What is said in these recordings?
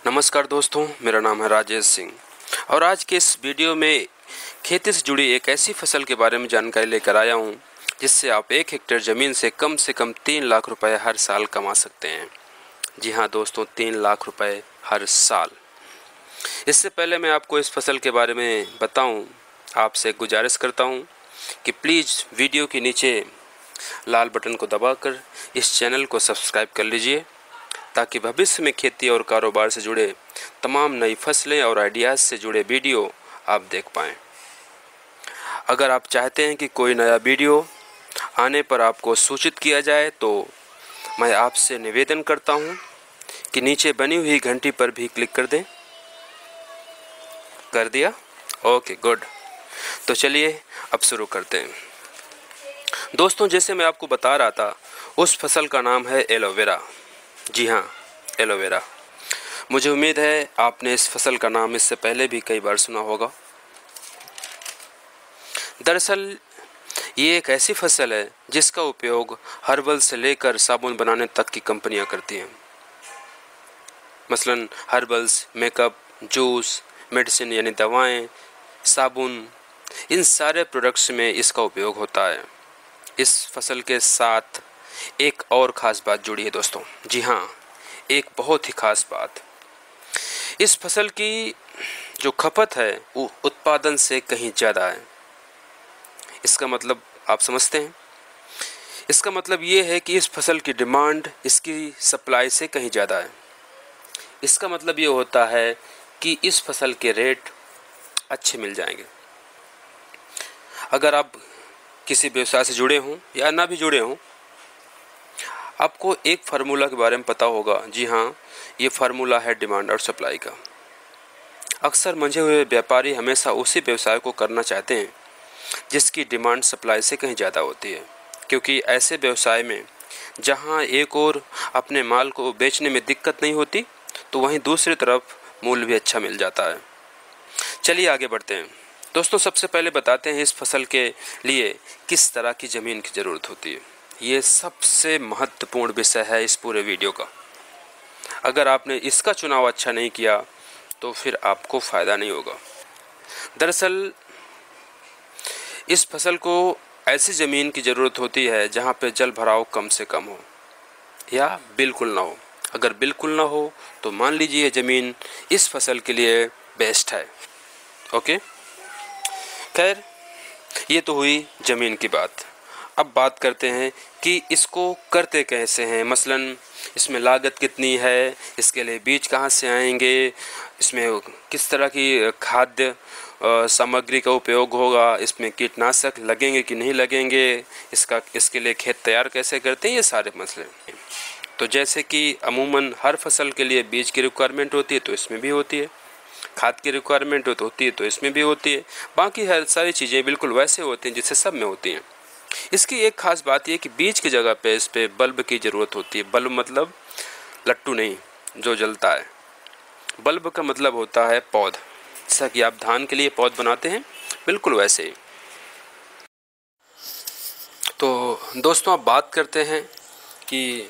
नमस्कार दोस्तों, मेरा नाम है राजेश सिंह और आज के इस वीडियो में खेती से जुड़ी एक ऐसी फसल के बारे में जानकारी लेकर आया हूं जिससे आप 1 हेक्टेयर ज़मीन से कम 3 लाख रुपए हर साल कमा सकते हैं। जी हां दोस्तों, 3 लाख रुपए हर साल। इससे पहले मैं आपको इस फसल के बारे में बताऊं, आपसे गुजारिश करता हूं कि प्लीज़ वीडियो के नीचे लाल बटन को दबाकर इस चैनल को सब्सक्राइब कर लीजिए ताकि भविष्य में खेती और कारोबार से जुड़े तमाम नई फसलें और आइडियाज़ से जुड़े वीडियो आप देख पाएँ। अगर आप चाहते हैं कि कोई नया वीडियो आने पर आपको सूचित किया जाए तो मैं आपसे निवेदन करता हूं कि नीचे बनी हुई घंटी पर भी क्लिक कर दें। कर दिया? Okay, good. तो चलिए अब शुरू करते हैं। दोस्तों, जैसे मैं आपको बता रहा था, उस फसल का नाम है एलोवेरा। जी हाँ, एलोवेरा। मुझे उम्मीद है आपने इस फसल का नाम इससे पहले भी कई बार सुना होगा। दरअसल ये एक ऐसी फसल है जिसका उपयोग हर्बल से लेकर साबुन बनाने तक की कंपनियां करती हैं। मसलन हर्बल्स, मेकअप, जूस, मेडिसिन यानी दवाएं, साबुन, इन सारे प्रोडक्ट्स में इसका उपयोग होता है। इस फसल के साथ एक और ख़ास बात जुड़ी है दोस्तों। जी हाँ, एक बहुत ही ख़ास बात। इस फसल की जो खपत है वो उत्पादन से कहीं ज़्यादा है। इसका मतलब आप समझते हैं? इसका मतलब ये है कि इस फसल की डिमांड इसकी सप्लाई से कहीं ज़्यादा है। इसका मतलब ये होता है कि इस फसल के रेट अच्छे मिल जाएंगे। अगर आप किसी व्यवसाय से जुड़े हों या ना भी जुड़े हों, आपको एक फार्मूला के बारे में पता होगा। जी हाँ, ये फार्मूला है डिमांड और सप्लाई का। अक्सर मंझे हुए व्यापारी हमेशा उसी व्यवसाय को करना चाहते हैं जिसकी डिमांड सप्लाई से कहीं ज़्यादा होती है, क्योंकि ऐसे व्यवसाय में जहाँ एक और अपने माल को बेचने में दिक्कत नहीं होती तो वहीं दूसरी तरफ मूल्य भी अच्छा मिल जाता है। चलिए आगे बढ़ते हैं। दोस्तों, सबसे पहले बताते हैं इस फसल के लिए किस तरह की ज़मीन की ज़रूरत होती है। ये सबसे महत्वपूर्ण विषय है इस पूरे वीडियो का। अगर आपने इसका चुनाव अच्छा नहीं किया तो फिर आपको फ़ायदा नहीं होगा। दरअसल इस फसल को ऐसी ज़मीन की ज़रूरत होती है जहाँ पे जल भराव कम से कम हो या बिल्कुल ना हो। अगर बिल्कुल ना हो तो मान लीजिए ज़मीन इस फसल के लिए बेस्ट है। ओके, खैर ये तो हुई ज़मीन की बात। अब बात करते हैं कि इसको करते कैसे हैं। मसलन इसमें लागत कितनी है, इसके लिए बीज कहाँ से आएंगे, इसमें किस तरह की खाद्य सामग्री का उपयोग होगा, इसमें कीटनाशक लगेंगे कि नहीं लगेंगे, इसके लिए खेत तैयार कैसे करते हैं, ये सारे मसले। तो जैसे कि अमूमन हर फसल के लिए बीज की रिक्वायरमेंट होती है तो इसमें भी होती है, खाद की रिक्वायरमेंट होती है तो इसमें भी होती है, बाकी हर सारी चीज़ें बिल्कुल वैसे होती हैं जैसे सब में होती हैं। इसकी एक खास बात यह कि बीज की जगह पे इस पे बल्ब की ज़रूरत होती है। बल्ब मतलब लट्टू नहीं जो जलता है। बल्ब का मतलब होता है पौध, जैसा कि आप धान के लिए पौध बनाते हैं बिल्कुल वैसे ही। तो दोस्तों, अब बात करते हैं कि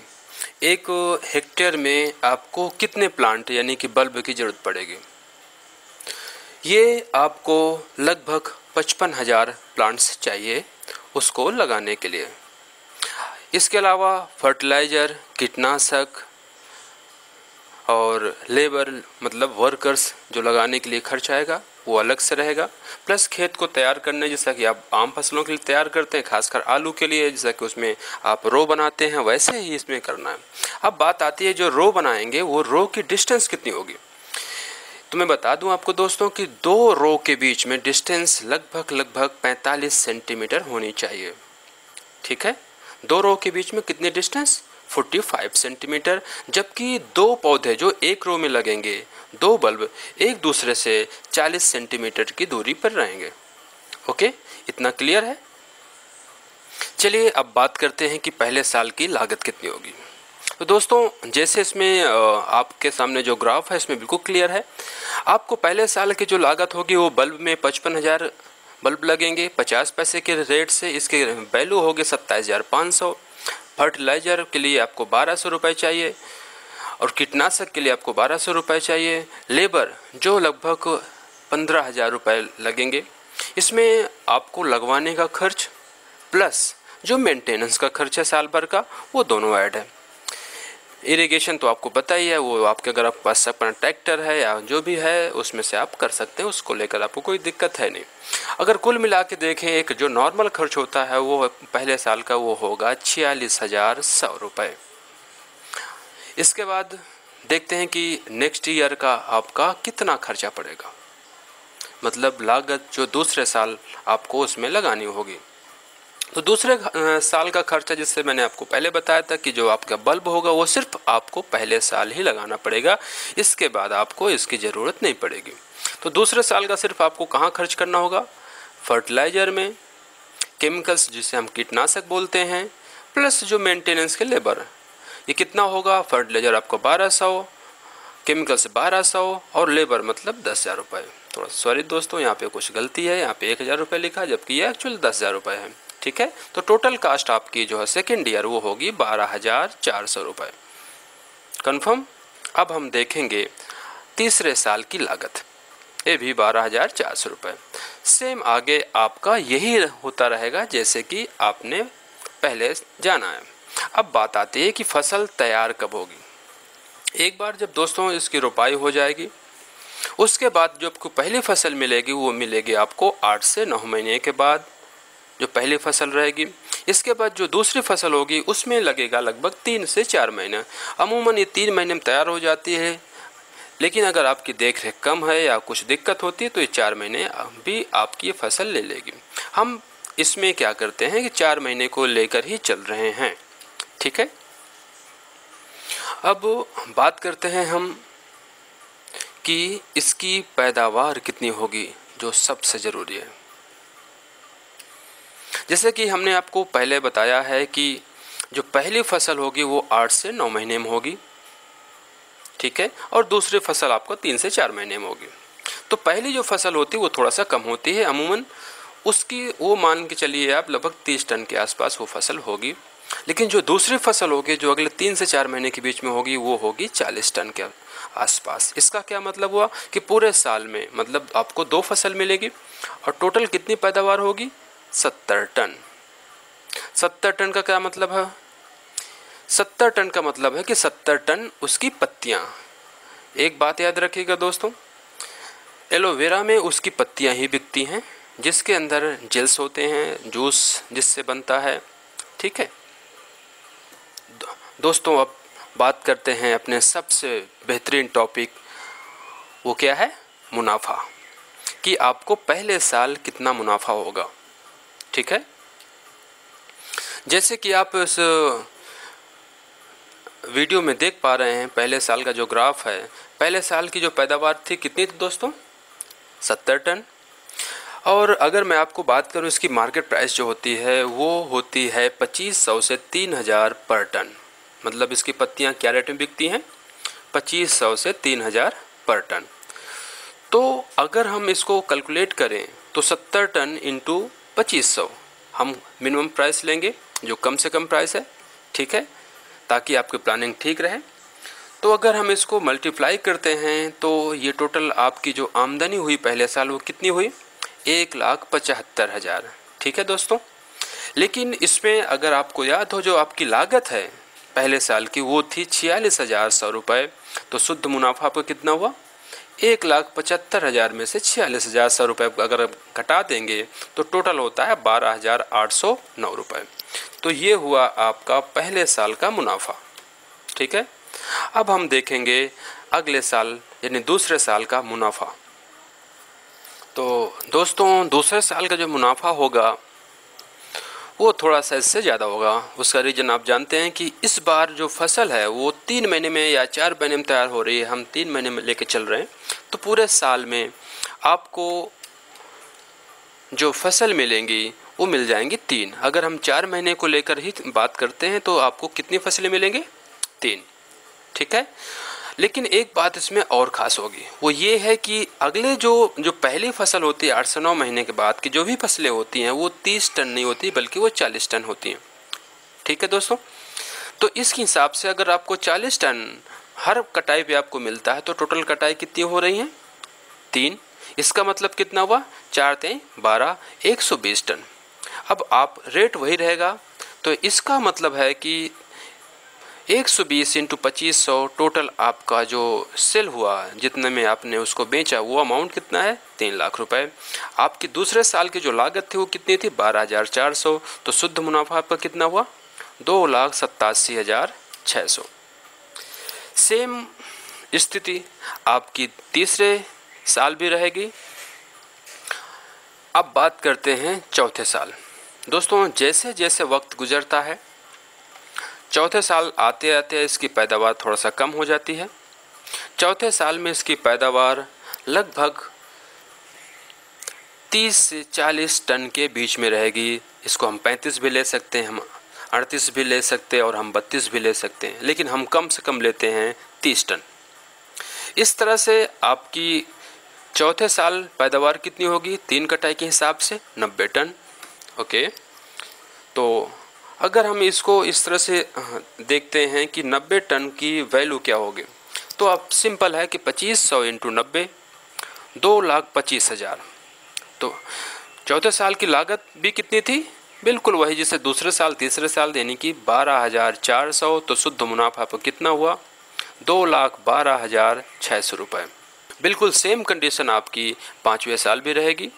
1 हेक्टेयर में आपको कितने प्लांट यानी कि बल्ब की ज़रूरत पड़ेगी। ये आपको लगभग 55,000 प्लांट्स चाहिए उसको लगाने के लिए। इसके अलावा फर्टिलाइज़र, कीटनाशक और लेबर मतलब वर्कर्स जो लगाने के लिए खर्च आएगा वो अलग से रहेगा। प्लस खेत को तैयार करने, जैसा कि आप आम फसलों के लिए तैयार करते हैं, खासकर आलू के लिए जैसा कि उसमें आप रो बनाते हैं, वैसे ही इसमें करना है। अब बात आती है जो रो बनाएंगे वो रो की डिस्टेंस कितनी होगी। तो मैं बता दूं आपको दोस्तों कि 2 रो के बीच में डिस्टेंस लगभग 45 सेंटीमीटर होनी चाहिए। ठीक है, 2 रो के बीच में कितनी डिस्टेंस? 45 सेंटीमीटर। जबकि 2 पौधे जो 1 रो में लगेंगे, 2 बल्ब एक दूसरे से 40 सेंटीमीटर की दूरी पर रहेंगे। ओके, इतना क्लियर है? चलिए अब बात करते हैं कि पहले साल की लागत कितनी होगी। तो दोस्तों, जैसे इसमें आपके सामने जो ग्राफ है इसमें बिल्कुल क्लियर है। आपको पहले साल की जो लागत होगी वो बल्ब में 55,000 बल्ब लगेंगे 50 पैसे के रेट से। इसके वैल्यू होगी 27,500। फर्टिलाइज़र के लिए आपको 1,200 रुपये चाहिए और कीटनाशक के लिए आपको 1200 रुपये चाहिए। लेबर जो लगभग 15,000 रुपये लगेंगे। इसमें आपको लगवाने का खर्च प्लस जो मेंटेनेंस का खर्च है साल भर का, वो दोनों ऐड है। इरिगेशन तो आपको पता ही है, वो आपके अगर आपके पास अपना ट्रैक्टर है या जो भी है उसमें से आप कर सकते हैं, उसको लेकर आपको कोई दिक्कत है नहीं। अगर कुल मिला के देखें, एक जो नॉर्मल खर्च होता है वो पहले साल का वो होगा 46,100 रुपये। इसके बाद देखते हैं कि नेक्स्ट ईयर का आपका कितना खर्चा पड़ेगा, मतलब लागत जो दूसरे साल आपको उसमें लगानी होगी। तो दूसरे साल का खर्चा जिससे मैंने आपको पहले बताया था कि जो आपका बल्ब होगा वो सिर्फ आपको पहले साल ही लगाना पड़ेगा, इसके बाद आपको इसकी ज़रूरत नहीं पड़ेगी। तो दूसरे साल का सिर्फ आपको कहाँ खर्च करना होगा, फर्टिलाइज़र में, केमिकल्स जिसे हम कीटनाशक बोलते हैं, प्लस जो मेंटेनेंस के लेबर। ये कितना होगा, फर्टिलाइज़र आपको 1200, केमिकल्स 1200 और लेबर मतलब 10,000 रुपये। थोड़ा सॉरी दोस्तों, यहाँ पे कुछ गलती है, यहाँ पे 1,000 रुपये लिखा जबकि ये एक्चुअल 10,000 रुपये है। ठीक है, तो टोटल कास्ट आपकी जो है सेकेंड ईयर वो होगी 12,400 रुपये। कन्फर्म। अब हम देखेंगे तीसरे साल की लागत, ये भी 12,400 रुपये। सेम आगे आपका यही होता रहेगा जैसे कि आपने पहले जाना है। अब बात आती है कि फसल तैयार कब होगी। एक बार जब दोस्तों इसकी रोपाई हो जाएगी, उसके बाद जो आपको पहली फसल मिलेगी वो मिलेगी आपको 8 से 9 महीने के बाद, जो पहली फसल रहेगी। इसके बाद जो दूसरी फसल होगी उसमें लगेगा लगभग 3 से 4 महीने। अमूमन ये 3 महीने में तैयार हो जाती है, लेकिन अगर आपकी देख रेख कम है या कुछ दिक्कत होती है तो ये 4 महीने भी आपकी फसल ले लेगी। हम इसमें क्या करते हैं कि 4 महीने को लेकर ही चल रहे हैं। ठीक है, अब बात करते हैं हम कि इसकी पैदावार कितनी होगी, जो सबसे ज़रूरी है। जैसे कि हमने आपको पहले बताया है कि जो पहली फसल होगी वो 8 से 9 महीने में होगी। ठीक है, और दूसरी फसल आपको 3 से 4 महीने में होगी। तो पहली जो फसल होती है वो थोड़ा सा कम होती है, अमूमन उसकी वो मान के चलिए आप लगभग 30 टन के आसपास वो फसल होगी। लेकिन जो दूसरी फसल होगी जो अगले 3 से 4 महीने के बीच में होगी वो होगी 40 टन के आसपास। इसका क्या मतलब हुआ कि पूरे साल में मतलब आपको 2 फसल मिलेगी और टोटल कितनी पैदावार होगी, 70 टन। 70 टन का क्या मतलब है, 70 टन का मतलब है कि 70 टन उसकी पत्तियां। एक बात याद रखिएगा दोस्तों, एलोवेरा में उसकी पत्तियां ही बिकती हैं, जिसके अंदर जेल्स होते हैं, जूस जिससे बनता है। ठीक है दोस्तों, अब बात करते हैं अपने सबसे बेहतरीन टॉपिक, वो क्या है, मुनाफा, कि आपको पहले साल कितना मुनाफा होगा। ठीक है, जैसे कि आप इस वीडियो में देख पा रहे हैं, पहले साल का जो ग्राफ है, पहले साल की जो पैदावार थी कितनी थी दोस्तों, 70 टन। और अगर मैं आपको बात करूं इसकी मार्केट प्राइस जो होती है वो होती है 2500 से 3000 पर टन। मतलब इसकी पत्तियां क्या रेट में बिकती हैं, 2500 से 3000 पर टन। तो अगर हम इसको कैलकुलेट करें तो 70 टन इंटू 2500 हम मिनिमम प्राइस लेंगे, जो कम से कम प्राइस है। ठीक है, ताकि आपकी प्लानिंग ठीक रहे। तो अगर हम इसको मल्टीप्लाई करते हैं तो ये टोटल आपकी जो आमदनी हुई पहले साल वो कितनी हुई, 1,75,000। ठीक है दोस्तों, लेकिन इसमें अगर आपको याद हो जो आपकी लागत है पहले साल की वो थी 46,100 रुपये। तो शुद्ध मुनाफा आपको कितना हुआ, 1,75,000 में से 46,100 रुपये अगर घटा देंगे तो टोटल होता है 12,809 रुपये। तो ये हुआ आपका पहले साल का मुनाफा। ठीक है, अब हम देखेंगे अगले साल यानी दूसरे साल का मुनाफा। तो दोस्तों दूसरे साल का जो मुनाफा होगा वो थोड़ा सा इससे ज़्यादा होगा। उसका रीज़न आप जानते हैं कि इस बार जो फसल है वो 3 महीने में या 4 महीने में तैयार हो रही है, हम 3 महीने में लेके चल रहे हैं। तो पूरे साल में आपको जो फसल मिलेंगी वो मिल जाएंगी 3। अगर हम 4 महीने को लेकर ही बात करते हैं तो आपको कितनी फसलें मिलेंगी, 3। ठीक है, लेकिन एक बात इसमें और ख़ास होगी, वो ये है कि अगले जो पहली फसल होती है 8 से 9 महीने के बाद की जो भी फसलें होती हैं वो 30 टन नहीं होती बल्कि वो 40 टन होती हैं। ठीक है दोस्तों, तो इस हिसाब से अगर आपको 40 टन हर कटाई पे आपको मिलता है, तो टोटल कटाई कितनी हो रही है? 3। इसका मतलब कितना हुआ? 4 × 12 120 टन। अब आप रेट वही रहेगा, तो इसका मतलब है कि 120 × 2500 टोटल आपका जो सेल हुआ, जितने में आपने उसको बेचा, वो अमाउंट कितना है? 3 लाख रुपए। आपकी दूसरे साल की जो लागत थी वो कितनी थी? 12,400। तो शुद्ध मुनाफा आपका कितना हुआ? 2,87,600। सेम स्थिति आपकी तीसरे साल भी रहेगी। अब बात करते हैं चौथे साल। दोस्तों, जैसे जैसे वक्त गुजरता है, चौथे साल आते आते इसकी पैदावार थोड़ा सा कम हो जाती है। चौथे साल में इसकी पैदावार लगभग 30 से 40 टन के बीच में रहेगी। इसको हम 35 भी ले सकते हैं, हम 38 भी ले सकते हैं और हम 32 भी ले सकते हैं, लेकिन हम कम से कम लेते हैं 30 टन। इस तरह से आपकी चौथे साल पैदावार कितनी होगी? 3 कटाई के हिसाब से 90 टन। ओके, तो अगर हम इसको इस तरह से देखते हैं कि 90 टन की वैल्यू क्या होगी, तो अब सिंपल है कि 2500 × 90 2,25,000। तो चौथे साल की लागत भी कितनी थी? बिल्कुल वही जैसे दूसरे साल तीसरे साल, यानी कि 12,400। तो शुद्ध मुनाफा पर कितना हुआ? 2,12,600 रुपये। बिल्कुल सेम कंडीशन आपकी पाँचवें साल भी रहेगी।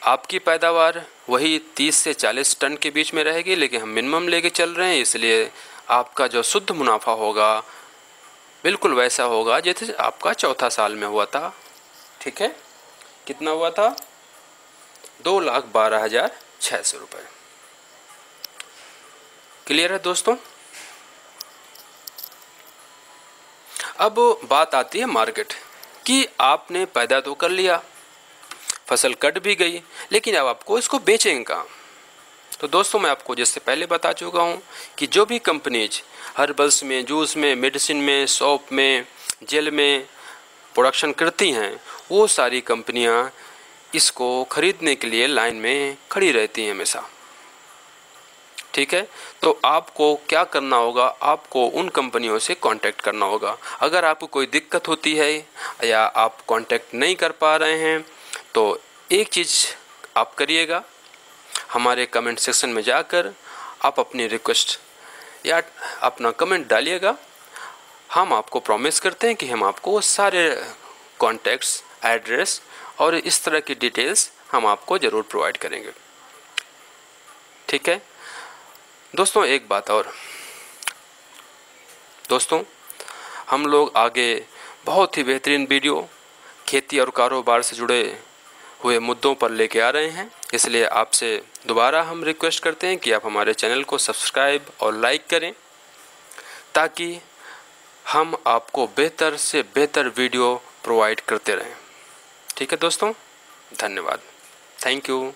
आपकी पैदावार वही 30 से 40 टन के बीच में रहेगी, लेकिन हम मिनिमम लेके चल रहे हैं, इसलिए आपका जो शुद्ध मुनाफा होगा बिल्कुल वैसा होगा जैसे आपका चौथा साल में हुआ था। ठीक है, कितना हुआ था? 2,12,600 रुपये। क्लियर है दोस्तों? अब बात आती है मार्केट कि आपने पैदा तो कर लिया, फसल कट भी गई, लेकिन अब आपको इसको बेचेंगे कहाँ? तो दोस्तों, मैं आपको जैसे पहले बता चुका हूँ कि जो भी कंपनीज हर्बल्स में, जूस में, मेडिसिन में, सोप में, जेल में प्रोडक्शन करती हैं, वो सारी कंपनियाँ इसको खरीदने के लिए लाइन में खड़ी रहती हैं हमेशा। ठीक है, तो आपको क्या करना होगा? आपको उन कंपनियों से कांटेक्ट करना होगा। अगर आपको कोई दिक्कत होती है या आप कांटेक्ट नहीं कर पा रहे हैं, तो एक चीज़ आप करिएगा, हमारे कमेंट सेक्शन में जाकर आप अपनी रिक्वेस्ट या अपना कमेंट डालिएगा। हम आपको प्रॉमिस करते हैं कि हम आपको सारे कॉन्टैक्ट्स, एड्रेस और इस तरह की डिटेल्स हम आपको ज़रूर प्रोवाइड करेंगे। ठीक है दोस्तों, एक बात और दोस्तों, हम लोग आगे बहुत ही बेहतरीन वीडियो खेती और कारोबार से जुड़े हुए मुद्दों पर लेके आ रहे हैं, इसलिए आपसे दोबारा हम रिक्वेस्ट करते हैं कि आप हमारे चैनल को सब्सक्राइब और लाइक करें, ताकि हम आपको बेहतर से बेहतर वीडियो प्रोवाइड करते रहें। ठीक है दोस्तों, धन्यवाद। Thank you.